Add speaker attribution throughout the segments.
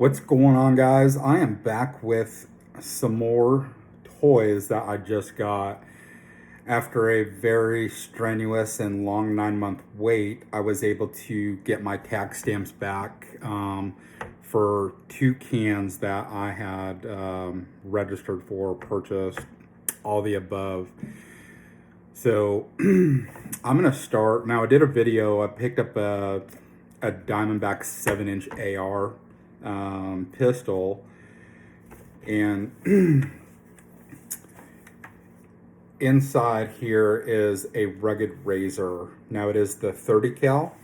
Speaker 1: What's going on, guys? I am back with some more toys that I just got. After a very strenuous and long 9-month wait, I was able to get my tax stamps back for two cans that I had registered for, purchased, all the above. So I'm gonna start now. I did a video. I picked up a Diamondback 7-inch AR pistol, and inside here is a rugged razor. Now it is the 30 cal.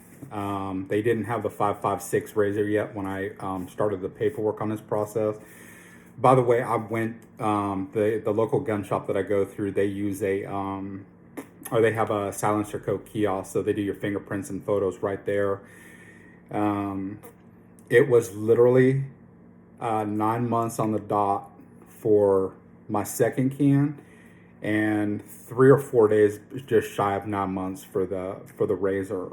Speaker 1: They didn't have the 5.56 razor yet when I started the paperwork on this process. By the way, I went the local gun shop that I go through. They use or they have a silencer code kiosk, so they do your fingerprints and photos right there. It was literally 9 months on the dot for my second can, and 3 or 4 days just shy of 9 months for the razor.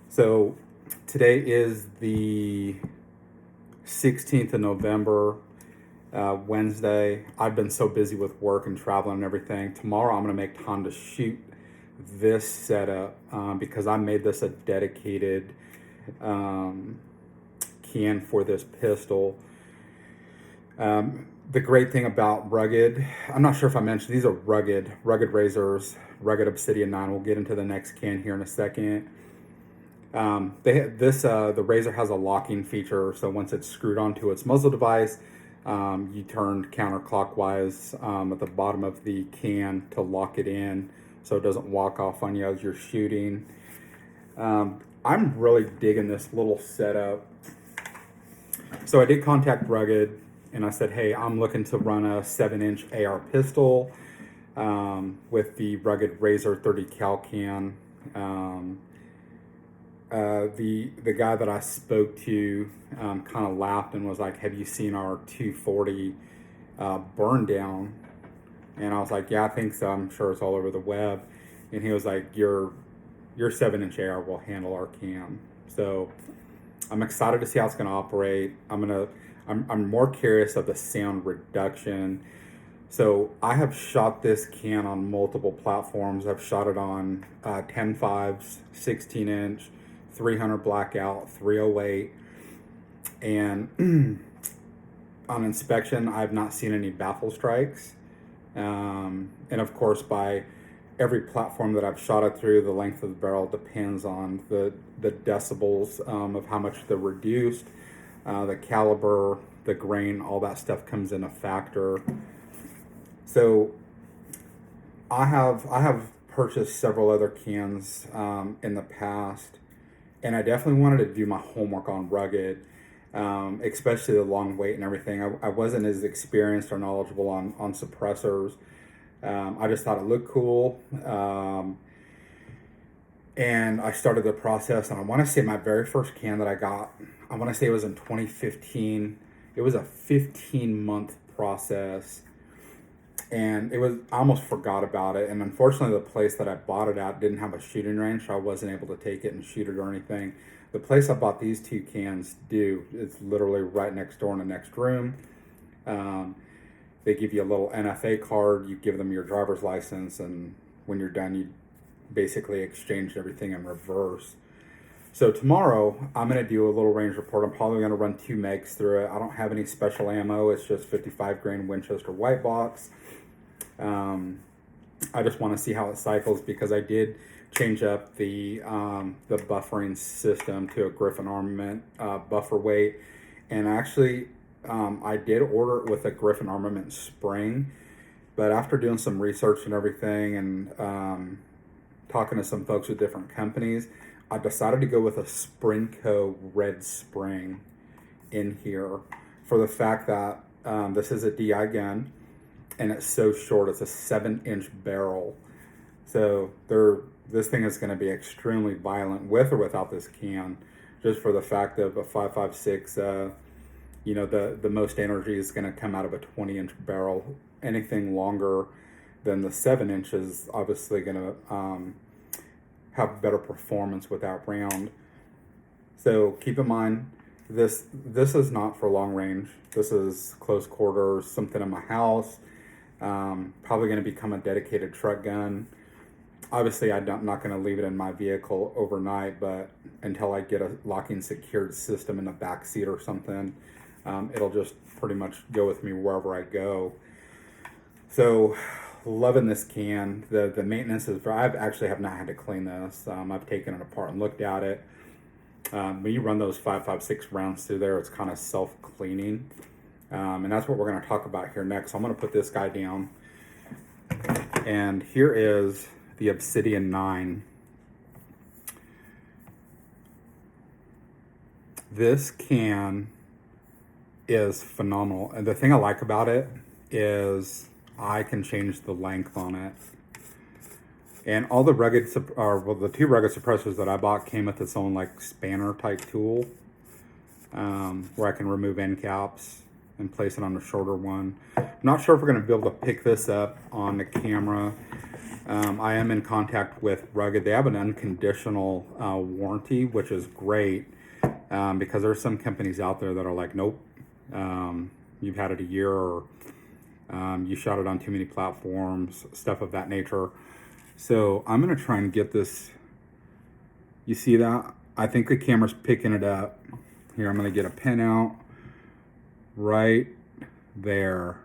Speaker 1: So today is the 16th of November, Wednesday. I've been so busy with work and traveling and everything. Tomorrow I'm going to make time to shoot this setup because I made this a dedicated can for this pistol. The great thing about rugged, I'm not sure if I mentioned, these are rugged razors, rugged Obsidian 9. We'll get into the next can here in a second. The razor has a locking feature, so once it's screwed onto its muzzle device, you turn counterclockwise at the bottom of the can to lock it in so it doesn't walk off on you as you're shooting. I'm really digging this little setup. So I did contact Rugged and I said, hey, I'm looking to run a 7-inch AR pistol with the Rugged Razor 30 cal can. The guy that I spoke to kind of laughed and was like, have you seen our 240 burn down? And I was like, yeah, I think so. I'm sure it's all over the web. And he was like, your 7-inch AR will handle our can. So I'm excited to see how it's going to operate. I'm more curious of the sound reduction. So I have shot this can on multiple platforms. I've shot it on 10.5s, 16-inch, 300 blackout, 308, and on inspection, I've not seen any baffle strikes. And of course, by every platform that I've shot it through, the length of the barrel depends on the decibels of how much they're reduced, the caliber, the grain, all that stuff comes in a factor. So I have purchased several other cans in the past, and I definitely wanted to do my homework on rugged, especially the long wait and everything. I wasn't as experienced or knowledgeable on suppressors. I just thought it looked cool. And I started the process, and I want to say my very first can that I got, I want to say it was in 2015. It was a 15-month process, and I almost forgot about it. And unfortunately, the place that I bought it at didn't have a shooting range, so I wasn't able to take it and shoot it or anything. The place I bought these two cans it's literally right next door in the next room. They give you a little NFA card, you give them your driver's license, and when you're done, you basically exchange everything in reverse. So tomorrow, I'm going to do a little range report. I'm probably going to run 2 megs through it. I don't have any special ammo. It's just 55 grain Winchester white box. I just want to see how it cycles because I did change up the buffering system to a Griffin Armament buffer weight. And actually, I did order it with a Griffin Armament spring. But after doing some research and everything and talking to some folks with different companies, I decided to go with a Springco red spring in here for the fact that this is a DI gun and it's so short. It's a 7-inch barrel. So this thing is going to be extremely violent with or without this can, just for the fact of a 5.56, the most energy is going to come out of a 20-inch barrel. Anything longer than the 7 inches obviously going to have better performance with that round. So keep in mind, This is not for long range. This is close quarters, something in my house. Probably going to become a dedicated truck gun. Obviously, I'm not going to leave it in my vehicle overnight, but until I get a locking secured system in the back seat or something, it'll just pretty much go with me wherever I go. So, loving this can. The maintenance is. I actually have not had to clean this. I've taken it apart and looked at it. When you run those 5.56 rounds through there, it's kind of self-cleaning. And that's what we're going to talk about here next. So I'm going to put this guy down. And here is the Obsidian 9. This can is phenomenal. And the thing I like about it is I can change the length on it. And all the rugged, the two rugged suppressors that I bought came with its own like spanner type tool, where I can remove end caps and place it on the shorter one. I'm not sure if we're going to be able to pick this up on the camera. I am in contact with Rugged. They have an unconditional warranty, which is great, because there's some companies out there that are like, nope, you've had it a year, or you shot it on too many platforms, stuff of that nature. So I'm going to try and get this. You see that? I think the camera's picking it up. Here, I'm going to get a pin out right there.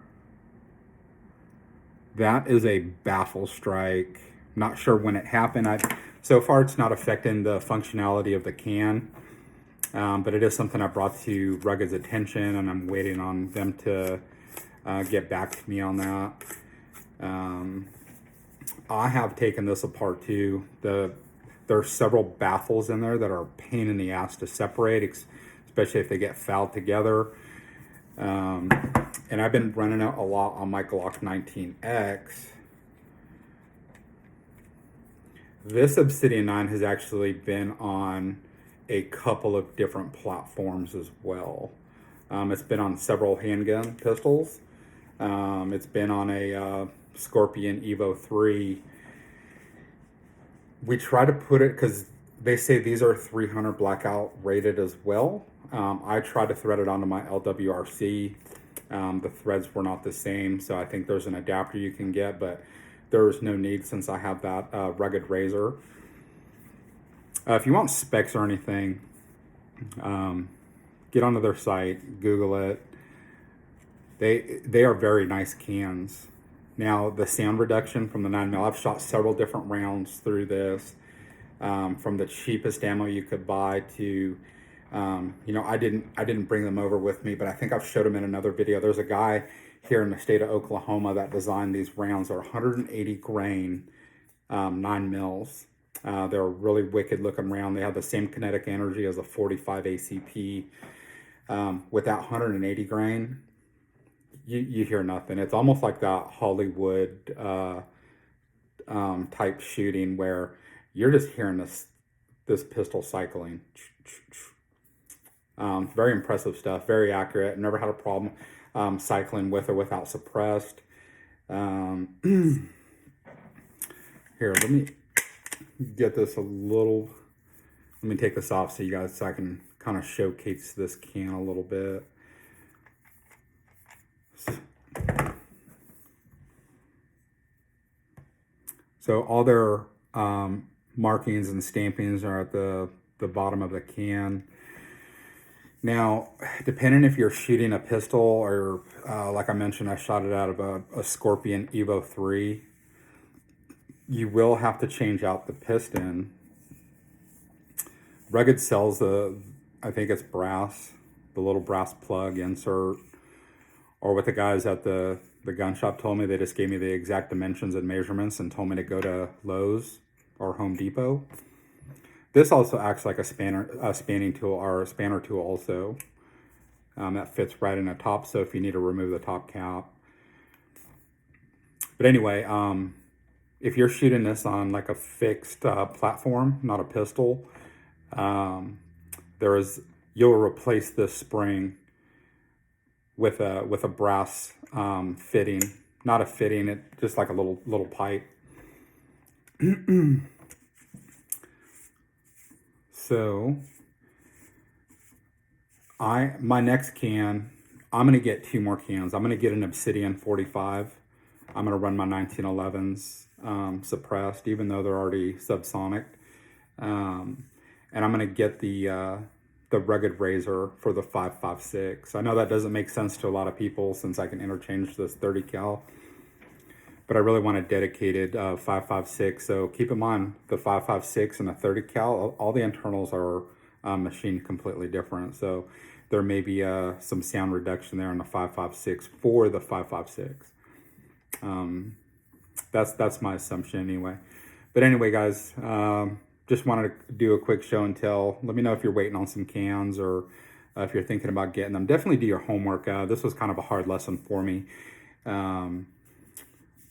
Speaker 1: That is a baffle strike. Not sure when it happened. So far, it's not affecting the functionality of the can, but it is something I brought to Rugged's attention, and I'm waiting on them to get back to me on that. I have taken this apart too. There's several baffles in there that are a pain in the ass to separate, especially if they get fouled together. And I've been running it a lot on my Glock 19X. This Obsidian 9 has actually been on a couple of different platforms as well. It's been on several handgun pistols. It's been on a Scorpion Evo 3. We try to put it, because they say these are 300 blackout rated as well. I tried to thread it onto my LWRC. The threads were not the same, so I think there's an adapter you can get, but there's no need since I have that rugged razor. If you want specs or anything, get onto their site, Google it. They are very nice cans. Now, the sound reduction from the 9mm, I've shot several different rounds through this, from the cheapest ammo you could buy to, I didn't bring them over with me, but I think I've showed them in another video. There's a guy here in the state of Oklahoma that designed these rounds. They're 180 grain 9mm. They're a really wicked looking round. They have the same kinetic energy as a 45 ACP. With that 180 grain, you hear nothing. It's almost like that Hollywood type shooting where you're just hearing this pistol cycling. Very impressive stuff, very accurate. Never had a problem cycling with or without suppressed. Here, let me get this a little. Let me take this off so I can kind of showcase this can a little bit. So all their markings and stampings are at the bottom of the can. Now, depending if you're shooting a pistol or, like I mentioned, I shot it out of a Scorpion Evo 3, you will have to change out the piston. Rugged sells I think it's brass, the little brass plug insert, or what the guys at the gun shop told me. They just gave me the exact dimensions and measurements and told me to go to Lowe's or Home Depot. This also acts like a spanning tool, or a spanner tool also. That fits right in the top, so if you need to remove the top cap. But anyway, if you're shooting this on like a fixed platform, not a pistol, you'll replace this spring with a brass fitting, not a fitting, it just like a little pipe. So My next can, I'm gonna get 2 more cans. I'm gonna get an Obsidian 45. I'm gonna run my 1911s suppressed, even though they're already subsonic. And I'm gonna get the rugged razor for the 5.56. I know that doesn't make sense to a lot of people since I can interchange this 30 cal, but I really want a dedicated 5.56. So keep in mind the 5.56 and the 30 cal, all the internals are machined completely different. So there may be some sound reduction there on the 5.56 for the 5.56. That's my assumption anyway. But anyway, guys, just wanted to do a quick show and tell. Let me know if you're waiting on some cans or if you're thinking about getting them. Definitely do your homework. This was kind of a hard lesson for me. I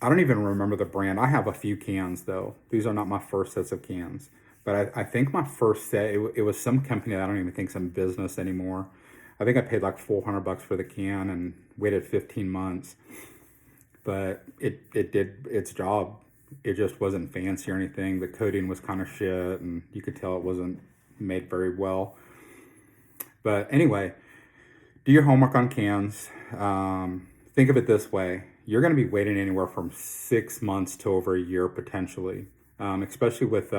Speaker 1: don't even remember the brand. I have a few cans though. These are not my first sets of cans. But I think my first set, it was some company that I don't even think's in business anymore. I think I paid like $400 for the can and waited 15 months. But it did its job. It just wasn't fancy or anything. The coating was kind of shit, and you could tell it wasn't made very well. But anyway, do your homework on cans. Think of it this way. You're going to be waiting anywhere from 6 months to over a year potentially, especially with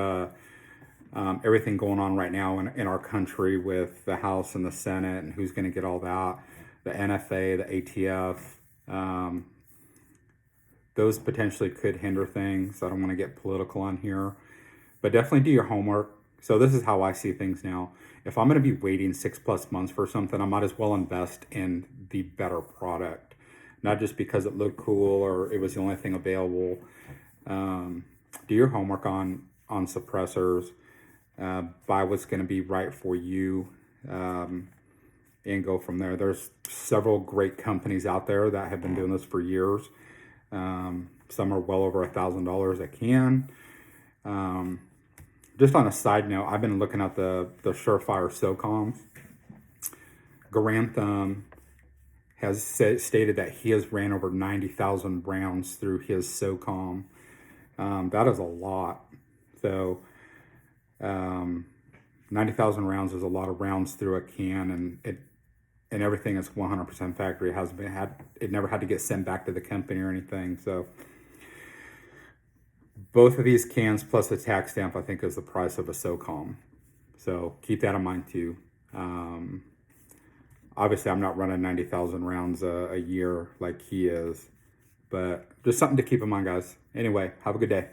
Speaker 1: everything going on right now in our country with the House and the Senate and who's going to get all that, the NFA, the ATF. Those potentially could hinder things. I don't want to get political on here, but definitely do your homework. So this is how I see things now. If I'm going to be waiting 6+ months for something, I might as well invest in the better product, not just because it looked cool or it was the only thing available. Do your homework on suppressors. Buy what's going to be right for you, and go from there. There's several great companies out there that have been doing this for years. Some are well over $1,000 a can. Just on a side note, I've been looking at the Surefire SOCOMs. Garantham has stated that he has ran over 90,000 rounds through his SOCOM. That is a lot. So 90,000 rounds is a lot of rounds through a can, and everything is 100% factory. It never had to get sent back to the company or anything. So both of these cans plus the tax stamp, I think, is the price of a SOCOM. So keep that in mind too. Obviously, I'm not running 90,000 rounds a year like he is, but just something to keep in mind, guys. Anyway, have a good day.